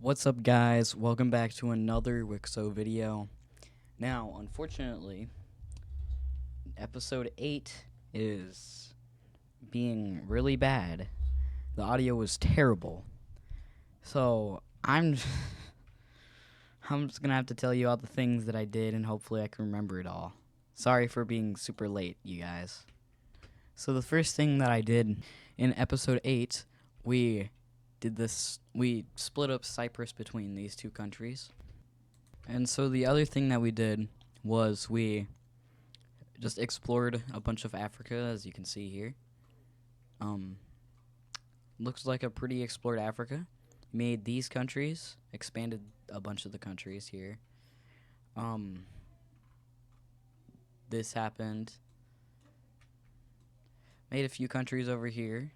What's up, guys? Welcome back to another Wixo video. Now, unfortunately, episode 8 is being really bad. The audio was terrible. So, I'm just gonna have to tell you all the things that I did, and hopefully I can remember it all. Sorry for being super late, you guys. So, the first thing that I did in episode 8, we split up Cyprus between these two countries. And so the other thing that we did was we just explored a bunch of Africa, as you can see here. Looks like a pretty explored Africa. Made these countries, expanded a bunch of the countries here. This happened. Made a few countries over here.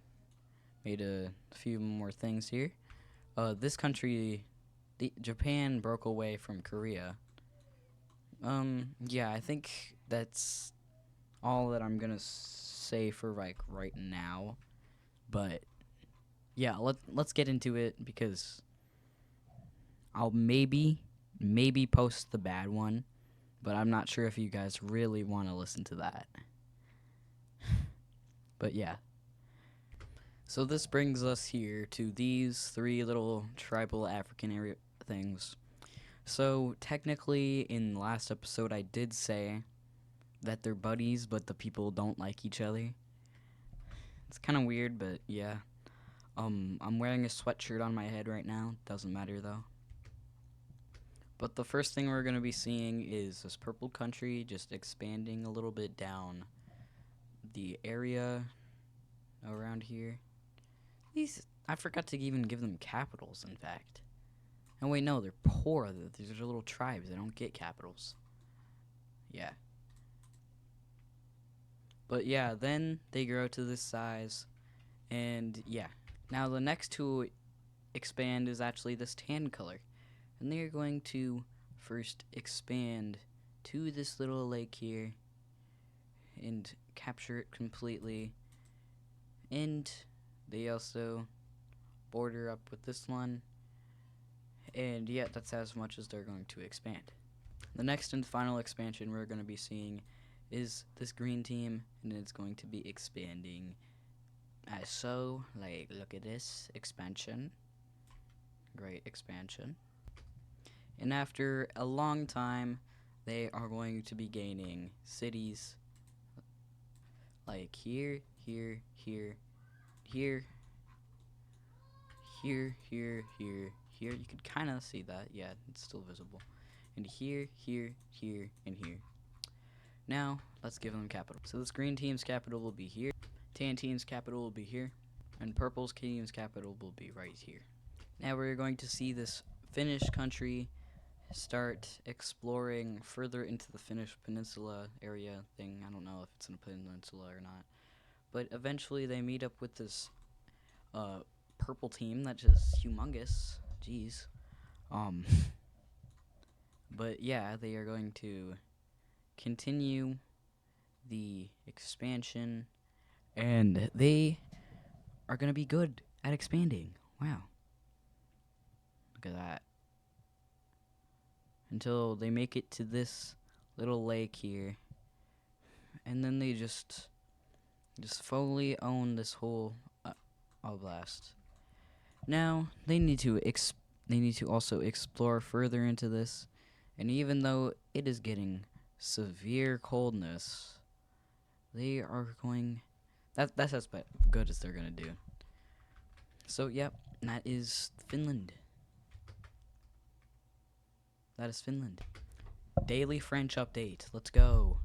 Made a few more things here. This country, Japan broke away from Korea. Yeah, I think that's all that I'm gonna say for right now. But yeah, let's get into it because I'll maybe post the bad one, but I'm not sure if you guys really want to listen to that. But yeah. So this brings us here to these three little tribal African area things. So technically, in the last episode, I did say that they're buddies, but the people don't like each other. It's kind of weird, but yeah. I'm wearing a sweatshirt on my head right now. Doesn't matter though. But the first thing we're gonna be seeing is this purple country just expanding a little bit down the area around here. I forgot to even give them capitals, in fact. Oh wait, no, they're poor. These are little tribes. They don't get capitals. Yeah. But yeah, then they grow to this size. And yeah. Now the next to expand is actually this tan color. And they're going to first expand to this little lake here. And capture it completely. And they also border up with this one. And yeah, that's as much as they're going to expand. The next and final expansion we're going to be seeing is this green team, and it's going to be expanding as so. Like, look at this expansion. Great expansion. And after a long time, they are going to be gaining cities like here, here, here, here, here, here, here, here. You could kind of see that. Yeah, it's still visible. And here, here, here, and here. Now, let's give them capital. So this green team's capital will be here. Tan team's capital will be here. And purple's team's capital will be right here. Now we're going to see this Finnish country start exploring further into the Finnish peninsula area thing. I don't know if it's in a peninsula or not. But eventually they meet up with this purple team that's just humongous. Jeez. But yeah, they are going to continue the expansion, and they are going to be good at expanding. Wow. Look at that. Until they make it to this little lake here, and then they just fully own this whole oblast. Now they need to also explore further into this, and even though it is getting severe coldness, they are going. That's as good as they're gonna do. So yep, that is Finland. That is Finland. Daily French update. Let's go.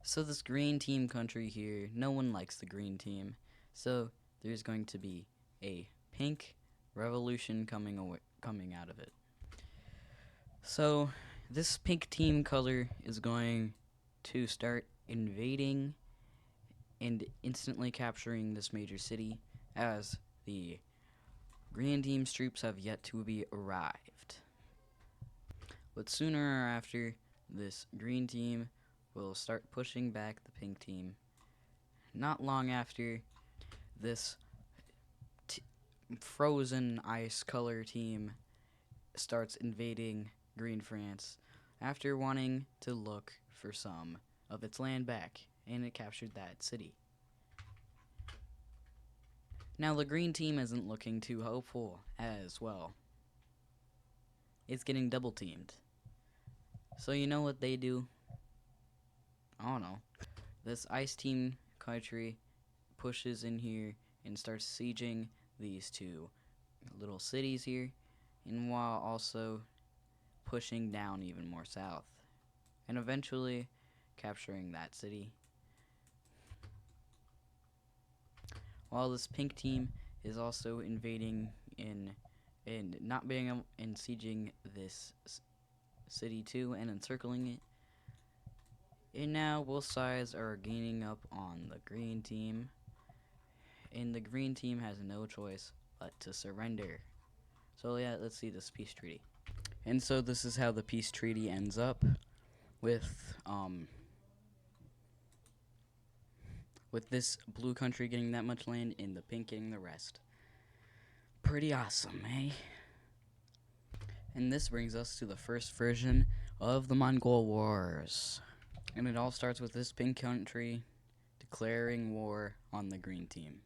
So this green team country here, no one likes the green team. So there's going to be a pink revolution coming out of it. So this pink team color is going to start invading and instantly capturing this major city, as the green team's troops have yet to be arrived. But sooner or after, this green team will start pushing back the pink team. Not long after, this frozen ice color team starts invading Green France after wanting to look for some of its land back, and it captured that city. Now the green team isn't looking too hopeful as well. It's getting double teamed. So you know what they do? I don't know. This ice team country pushes in here and starts sieging these two little cities here, and while also pushing down even more south, and eventually capturing that city. While this pink team is also invading and not being able and sieging this city too and encircling it. And now both sides are gaining up on the green team, and the green team has no choice but to surrender. So yeah, let's see this peace treaty. And so this is how the peace treaty ends up, with this blue country getting that much land and the pink getting the rest. Pretty awesome, eh? And this brings us to the first version of the Mongol Wars. And it all starts with this pink country declaring war on the green team.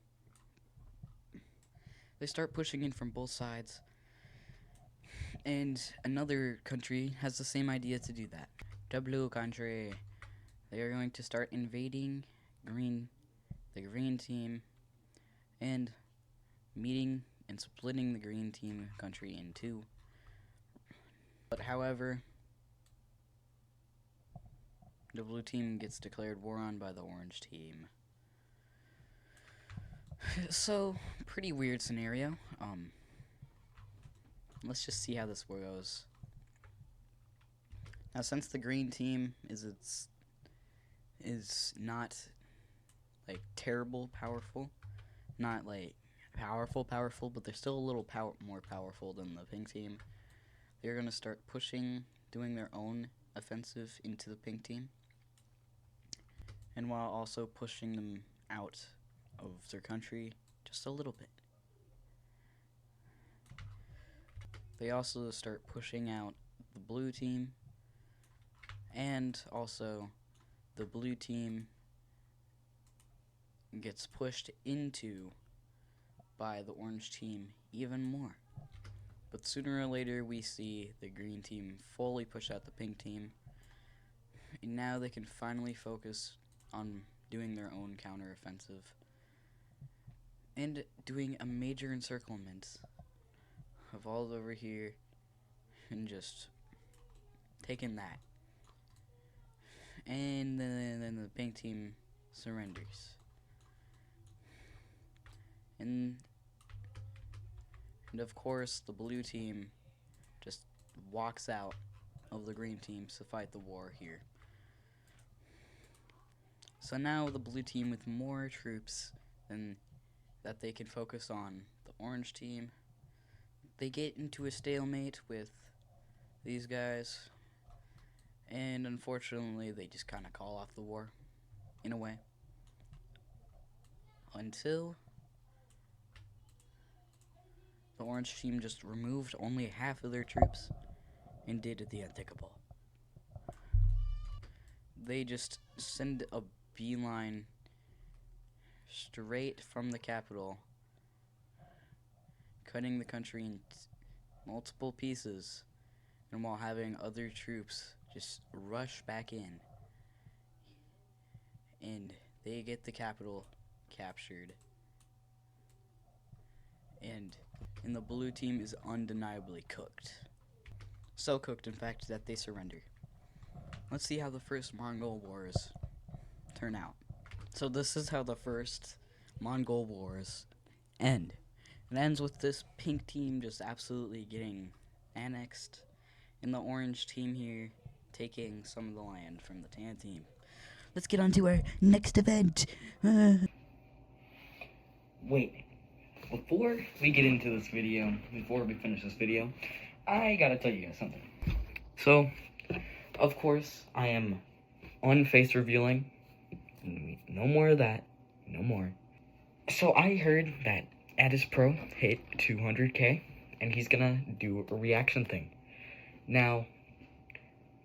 They start pushing in from both sides, and another country has the same idea to do that. The blue country. They are going to start invading the green team, and meeting and splitting the green team country in two. But however, the blue team gets declared war on by the orange team. So, pretty weird scenario. Let's just see how this goes. Now, since the green team is not like terrible powerful, not like powerful, but they're still a little more powerful than the pink team. They're gonna start pushing, doing their own offensive into the pink team, and while also pushing them out of their country just a little bit. They also start pushing out the blue team, and also the blue team gets pushed into by the orange team even more. But sooner or later we see the green team fully push out the pink team, and now they can finally focus on doing their own counteroffensive and doing a major encirclement of all over here and just taking that. And then the pink team surrenders. And of course the blue team just walks out of the green team to fight the war here. So now the blue team with more troops than that they can focus on the orange team, they get into a stalemate with these guys, and unfortunately they just kind of call off the war in a way until the orange team just removed only half of their troops and did the unthinkable. They just send a beeline straight from the capital, cutting the country in multiple pieces, and while having other troops just rush back in, and they get the capital captured, and the blue team is undeniably cooked. So cooked, in fact, that they surrender. Let's see how the first Mongol Wars turn out. So this is how the first Mongol Wars end. It ends with this pink team just absolutely getting annexed, and the orange team here taking some of the land from the tan team. Let's get on to our next event. Wait, before we get into this video, before we finish this video, I gotta tell you guys something. So, of course, I am on face revealing. No more of that. No more. So I heard that Addis Pro hit 200K and he's gonna do a reaction thing. Now,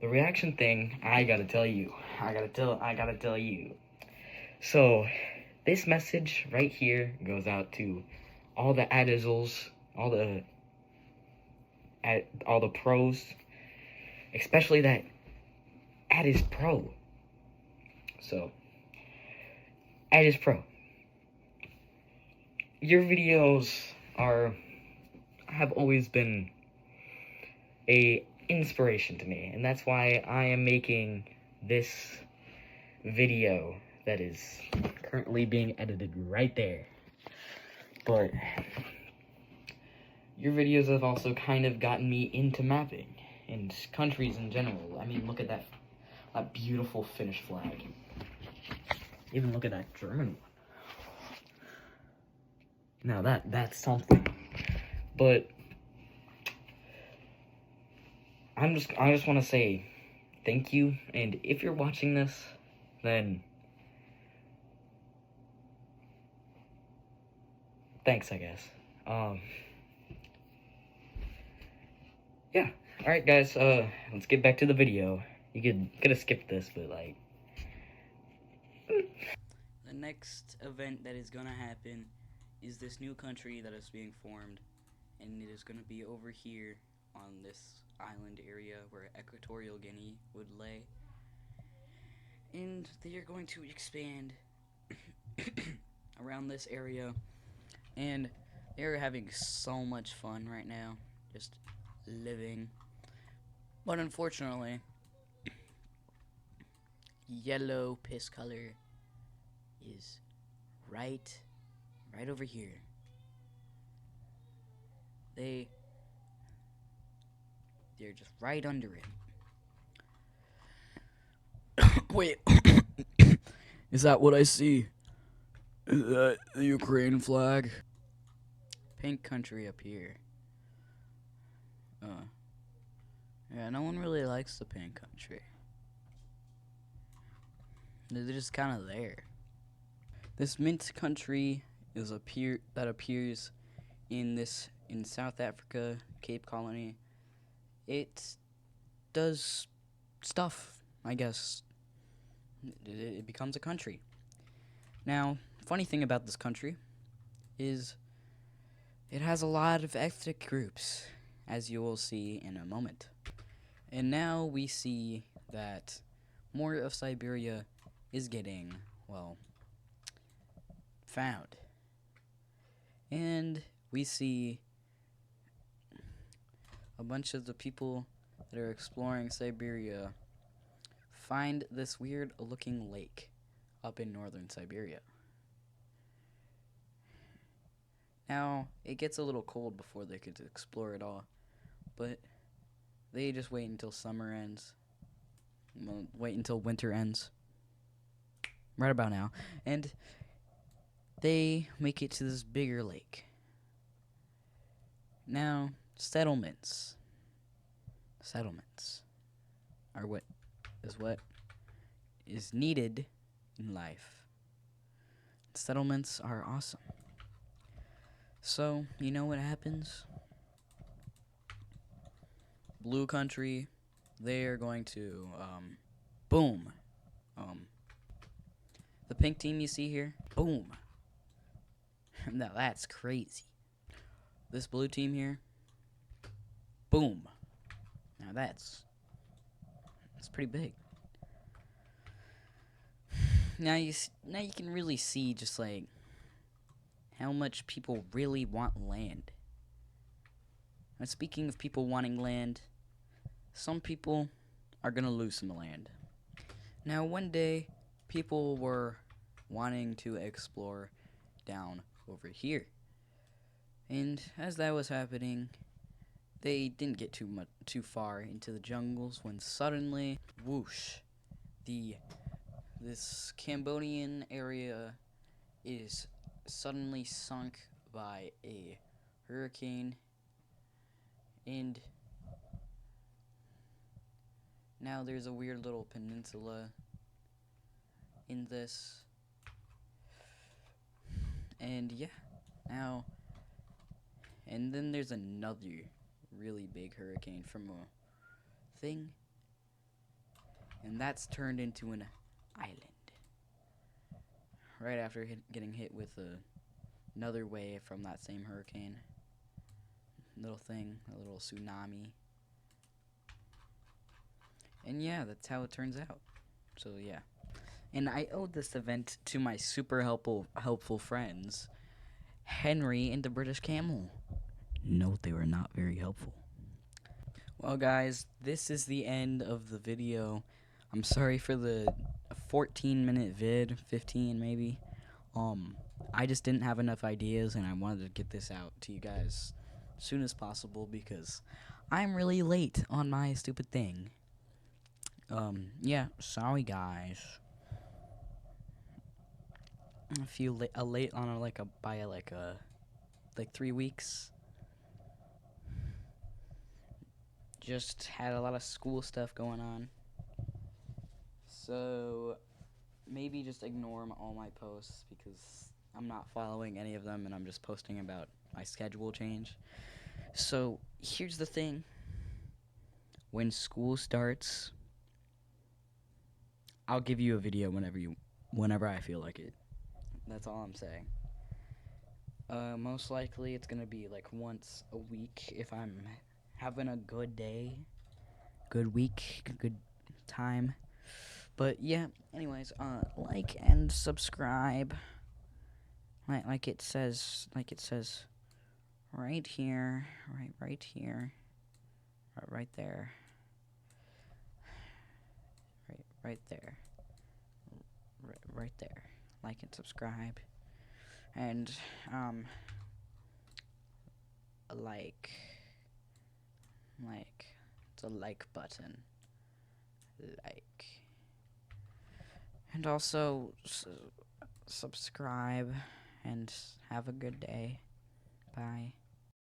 the reaction thing, I gotta tell you. I gotta tell you. So, this message right here goes out to all the Adizzles, all the pros, especially that Adiz Pro. So, Adiz Pro. Your videos have always been a inspiration to me, and that's why I am making this video that is currently being edited right there. But your videos have also kind of gotten me into mapping and countries in general. I mean, look at that beautiful Finnish flag. Even look at that German one. Now that's something. But I just want to say thank you, and if you're watching this, then thanks, I guess. Yeah. All right, guys. Let's get back to the video. You could have skipped this, but like. The next event that is gonna happen is this new country that is being formed, and it is gonna be over here on this island area where Equatorial Guinea would lay. And they are going to expand around this area, and they're having so much fun right now, just living. But unfortunately, yellow piss color is right over here. They're just right under it. Wait, is that what I see? Is that the Ukraine flag? Pink country up here. Yeah, no one really likes the pink country. They're just kind of there. This mint country appears in South Africa, Cape Colony. It does stuff, I guess. It becomes a country. Now, funny thing about this country is it has a lot of ethnic groups, as you will see in a moment. And now we see that more of Siberia is getting, well, found. And we see a bunch of the people that are exploring Siberia find this weird looking lake up in northern Siberia. Now, it gets a little cold before they could explore it all, but they just wait until summer ends. Well, wait until winter ends. Right about now. And they make it to this bigger lake. Now, settlements are what is needed in life. Settlements are awesome. So, you know what happens? Blue country, they are going to, boom. The pink team you see here, boom. Now that's crazy. This blue team here, boom. Now that's pretty big. Now you can really see just like how much people really want land. And speaking of people wanting land, some people are gonna lose some land. Now one day, people were wanting to explore down over here, and as that was happening, they didn't get too far into the jungles when suddenly, whoosh, this Cambodian area is suddenly sunk by a hurricane, and now there's a weird little peninsula in this. And yeah, now And then there's another really big hurricane from a thing, and that's turned into an island. Right after getting hit with another wave from that same hurricane. Little thing, a little tsunami. And yeah, that's how it turns out. So yeah. And I owed this event to my super helpful friends, Henry and the British Camel. Note they were not very helpful. Well, guys, this is the end of the video. I'm sorry for the 14-minute vid, 15 maybe. I just didn't have enough ideas, and I wanted to get this out to you guys as soon as possible because I'm really late on my stupid thing. Yeah, sorry guys. I feel late on like 3 weeks. Just had a lot of school stuff going on. So maybe just ignore all my posts because I'm not following any of them and I'm just posting about my schedule change. So here's the thing. When school starts, I'll give you a video whenever I feel like it. That's all I'm saying. Most likely it's gonna be like once a week if I'm having a good day, good week, good time. But yeah, anyways, like and subscribe. Like it says right here, right here, right there, right there, right there. Like and subscribe, and like, it's a like button, like, and also subscribe, and have a good day. Bye.